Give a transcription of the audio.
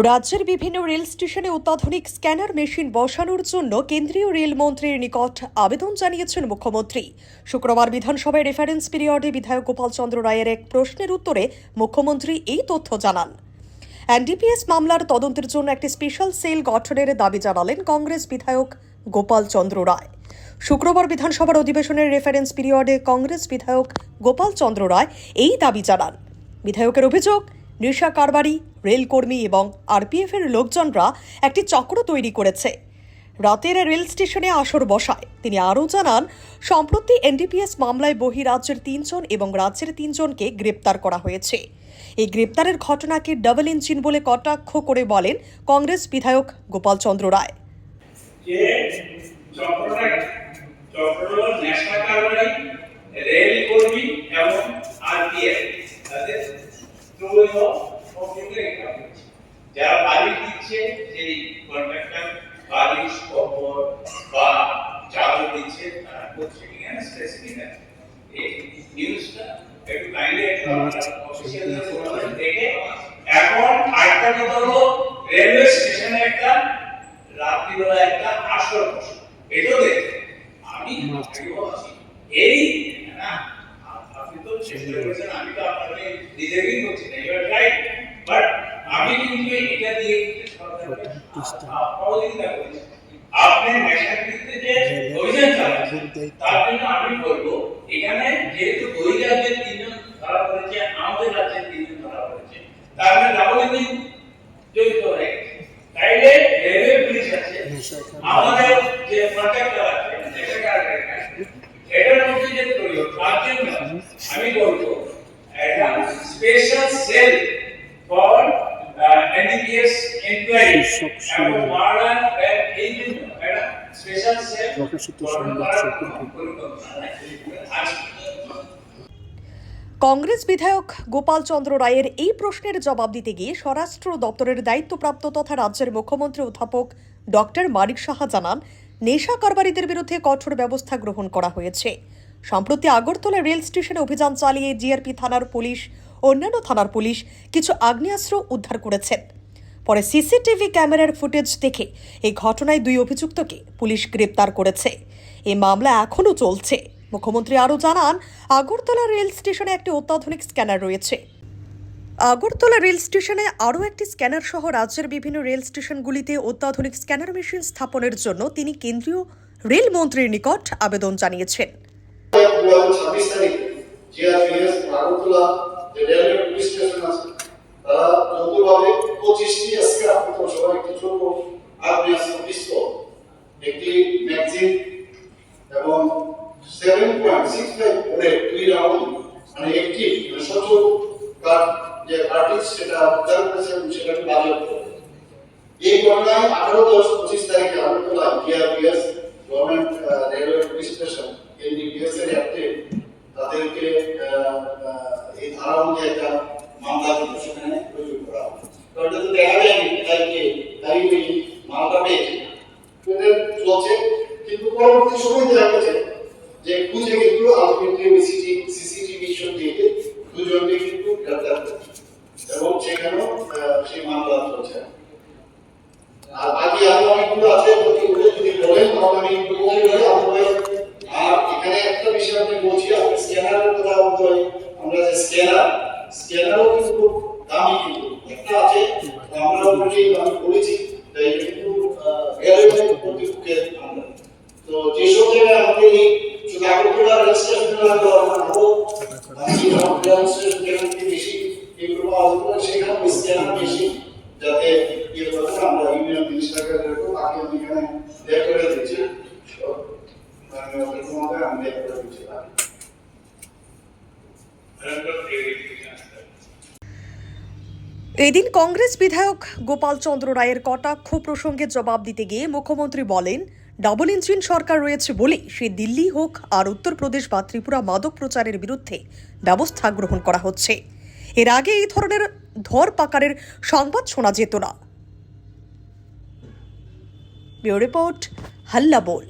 রাজ্যের বিভিন্ন রেল স্টেশনে অত্যাধুনিক স্ক্যানার মেশিন বসানোর জন্য কেন্দ্রীয় রেলমন্ত্রীর নিকট আবেদন জানিয়েছেন মুখ্যমন্ত্রী। শুক্রবার বিধানসভায় রেফারেন্স পিরিয়ডে বিধায়ক গোপাল চন্দ্র রায়ের এক প্রশ্নের উত্তরে মুখ্যমন্ত্রী এই তথ্য জানান। এনডিপিএস মামলার তদন্তের জন্য একটি স্পেশাল সেল গঠনের দাবি জানালেন কংগ্রেস বিধায়ক গোপাল চন্দ্র রায়। শুক্রবার বিধানসভার অধিবেশনের রেফারেন্স পিরিয়ডে কংগ্রেস বিধায়ক গোপাল চন্দ্র রায় এই দাবি জানান। বিধায়কের অভিযোগ, নেশা কারবারি, রেলকর্মী এবং আরপিএফ এর লোকজনরা একটি চক্র তৈরি করেছে, রাতের রেল স্টেশনে আসর বসায়। তিনি আরও জানান, সম্প্রতি এনডিপিএস মামলায় বহিরাজ্যের 3 জন এবং রাজ্যের 3 জনকে গ্রেপ্তার করা হয়েছে। এই গ্রেপ্তারের ঘটনাকে ডাবল ইঞ্জিন বলে কটাক্ষ করে বলেন কংগ্রেস বিধায়ক গোপাল চন্দ্র রায়। রেলকর্মী এবং আরপিএফ যারা বাড়ি দিচ্ছে, সেই কন্ট্রাক্টর বাড়ি খবর বা চালু দিচ্ছে, তারা করছে কিনা স্পেসিফিক এই নিউজটা একটু কাইন্ডলি অফিসিয়াল দেখে। এখন আরেকটা কথা হলো, রেলওয়ে স্টেশনে একটা রাত্রিবেলা একটা আসর বসে, এটাও দেখতে আমি এই না আপনি তো চেষ্টা করেছেন, আমি তো আপনাকে ডিজাইন করছি না, ইউ আর রাইট, বাট আমি কিন্তু এটা দিয়ে সরকারকে সহযোগিতা করছি। আপনি ন্যাশনাল ভিত্তিতে যে অভিযান চালাচ্ছেন, তার জন্য আমি বলবো, এখানে যেহেতু দুই রাজ্যের 3 জন ধরা পড়েছে, আমাদের রাজ্যের 3 জন ধরা পড়েছে, তার মানে ডাবল ইঞ্জিন জড়িত হয়ে গেছে। তাইলে রেলওয়ে পুলিশ আছে, আমাদের যে কন্ট্রাক্টর আছে, এটার মধ্যে যে প্রয়োগ, তার জন্য আমি বলবো একটা special cell for NDPS inquiry এবং মার্ডার এই জন্য একটা স্পেশাল সেল প্রকাশিত সংবাদ কংগ্রেস বিধায়ক গোপাল চন্দ্র রায়ের এই প্রশ্নের জবাব দিতে গিয়ে স্বরাষ্ট্র দপ্তরের দায়িত্বপ্রাপ্ত তথা রাজ্যের মুখ্যমন্ত্রী অধ্যাপক ডক্টর মানিক সাহা জানান, নেশা কারবারিদের বিরুদ্ধে কঠোর ব্যবস্থা গ্রহণ করা হয়েছে। সম্প্রতি আগরতলা রেল স্টেশনে অভিযান চালিয়ে জিআরপি থানার পুলিশ, অন্যান্য থানার পুলিশ কিছু আগ্নেয়াস্ত্র উদ্ধার করেছেন। পরে সিসিটিভি ক্যামেরার ফুটেজ দেখে এই ঘটনায় 2 অভিযুক্তকে পুলিশ গ্রেপ্তার করেছে। এই মামলা এখনও চলছে। মুখ্যমন্ত্রী আরও জানান, আগরতলা রেল স্টেশনে একটি অত্যাধুনিক স্ক্যানার রয়েছে। আগরতলা রেল স্টেশনে আরও একটি স্ক্যানার সহ রাজ্যের বিভিন্ন রেল স্টেশনগুলিতে অত্যাধুনিক স্ক্যানার মেশিন স্থাপনের জন্য তিনি কেন্দ্রীয় রেল মন্ত্রীর নিকট আবেদন জানিয়েছেন। এবং 7.65 করে 2 রাউন্ড মানে একটি সচল কাট যে আর্টিস্ট সেটা উদ্ধার করেছে, সেটাকে বাজেয়াপ্ত করে। এই ঘটনায় 18/10/25 তারিখে Agartala GRPS government railway police station NDPS এর অ্যাক্টে তাদেরকে এই ধারা অনুযায়ী একটা মামলা কিন্তু সেখানে রুজু করা হয়। তো এটা তো দেখা যায়নি তাই ওই মামলা পেয়েছে, চলছে। কিন্তু পরবর্তী সময় দেখা গেছে যে খুঁজে কিন্তু আলটিমেটলি সিসিটিভি দিয়ে 2 জনকে কিন্তু গ্রেপ্তার করেছে এবং সেখানেও সেই মামলা চলছে। আর বাকি আরো অনেকগুলো আছে, যদি বলেন তাহলে আমি একটু বলে আর এখানে একটা বিষয় আমি বলছি, আপনি স্ক্যানারের কথা বলতে হয়। আমরা যে স্ক্যানারও কিন্তু দামি, কিন্তু একটা আছে আমরা অলরেডি আমি বলেছি কিন্তু রেলওয়ে কর্তৃপক্ষের আমরা তো যেসব জায়গায় আমাদের এই শুধু আগরতলা রেল স্টেশনে বেশি এগুলো সেখানে স্ক্যানার বেশি, যাতে আমরা ইউনিয়ন মিনিস্টারকে তাকে আমি এখানে দেয়া করে দিচ্ছি, আমি দেয়া করে দিচ্ছি। এদিন কংগ্রেস বিধায়ক গোপাল চন্দ্র রায়ের কটাক্ষ প্রসঙ্গে জবাব দিতে গিয়ে মুখ্যমন্ত্রী বলেন, ডাবল ইঞ্জিন সরকার রয়েছে বলেই সে দিল্লি হোক আর উত্তরপ্রদেশ বা ত্রিপুরা মাদক প্রচারের বিরুদ্ধে ব্যবস্থা গ্রহণ করা হচ্ছে। এর আগে এই ধরনের ধরপাকড়ের সংবাদ শোনা যেত না। ব্যুরো রিপোর্ট, হাল্লা বোল।